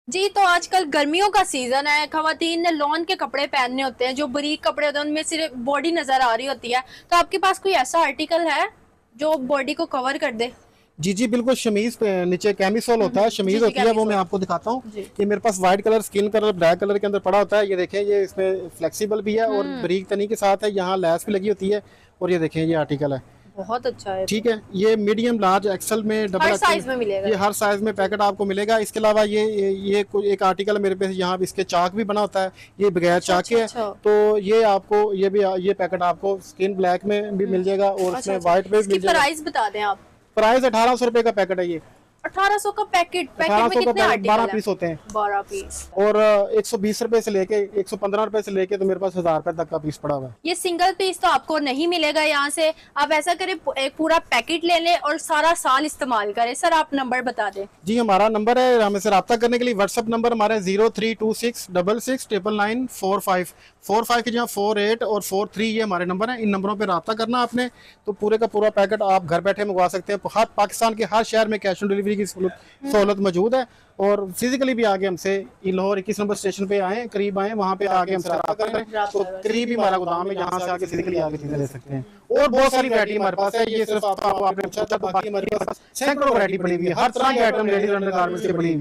जी, तो आजकल गर्मियों का सीजन है, खवातीन ने लॉन के कपड़े पहनने होते हैं, जो बारीक कपड़े होते हैं उनमें सिर्फ बॉडी नजर आ रही होती है। तो आपके पास कोई ऐसा आर्टिकल है जो बॉडी को कवर कर दे? जी जी बिल्कुल। शमीज पे नीचे कैमिसोल होता है, जी शमीज जी, होती है, वो मैं कैमिसोल। आपको दिखाता हूँ। जी। ये मेरे पास white colour, skin colour, black colour के अंदर पड़ा होता है। ये देखें, ये इसमें फ्लेक्सिबल भी है और हम्म। बारीक तनी के साथ है, यहाँ लैस भी लगी होती है। और ये देखें, ये आर्टिकल है। बहुत अच्छा है तो। ठीक है, ये मीडियम, लार्ज, एक्सल में, डबल हर एक्सल, साइज में मिलेगा ये हर साइज में पैकेट आपको मिलेगा। इसके अलावा ये कोई एक आर्टिकल मेरे पे यहाँ इसके चाक भी बना होता है, ये बगैर अच्छा चाक अच्छा के है। अच्छा। तो ये आपको ये पैकेट आपको स्किन ब्लैक में भी मिल जाएगा और अच्छा उसमें अच्छा, व्हाइट में भी इसकी मिल जाएगा। प्राइस बता दें आप। प्राइस 1800 रुपये का पैकेट है ये। 1800 का पैकेट? पैकेट अठारह में सौ का कितने पैकेट, 12 आर्टिकल है? पीस होते हैं। 12 पीस। और 120 रुपए से लेके 115 रुपए से लेके तो मेरे पास 1000 रुपए तक का पीस पड़ा हुआ है। ये सिंगल पीस तो आपको नहीं मिलेगा यहाँ से। आप ऐसा करें, एक पूरा पैकेट ले लें और सारा साल इस्तेमाल करें। सर आप नंबर बता दें। जी, हमारा नंबर है, हमें से रब्ता करने के लिए व्हाट्सअप नंबर हमारा 0326669945। 45 की जगह 48 और 43 ये हमारे नंबर है। इन नंबरों पे रब्ता करना आपने, तो पूरे का पूरा पैकेट आप घर बैठे मंगवा सकते हैं। हर पाकिस्तान के हर शहर में कैश ऑन डिलीवरी की सहूलत मौजूद है। और फिजिकली भी आगे हमसे लाहौर 21 नंबर स्टेशन पे आए, करीब आए, वहाँ पे आगे हमसे रब्ता करें। तो करीब ही हमारा गोदाम है, जहाँ से आगे फिजिकली आगे चीजें ले सकते हैं। और बहुत सारी वैरायटी हमारे पास है। ये सिर्फ आपको आपने पूछा था, तो बाकी हमारे पास सैकड़ों वैरायटी पड़ी हुई है। हर तरह की आइटम लेडीज अंडर गारमेंट्स की पड़ी हुई है।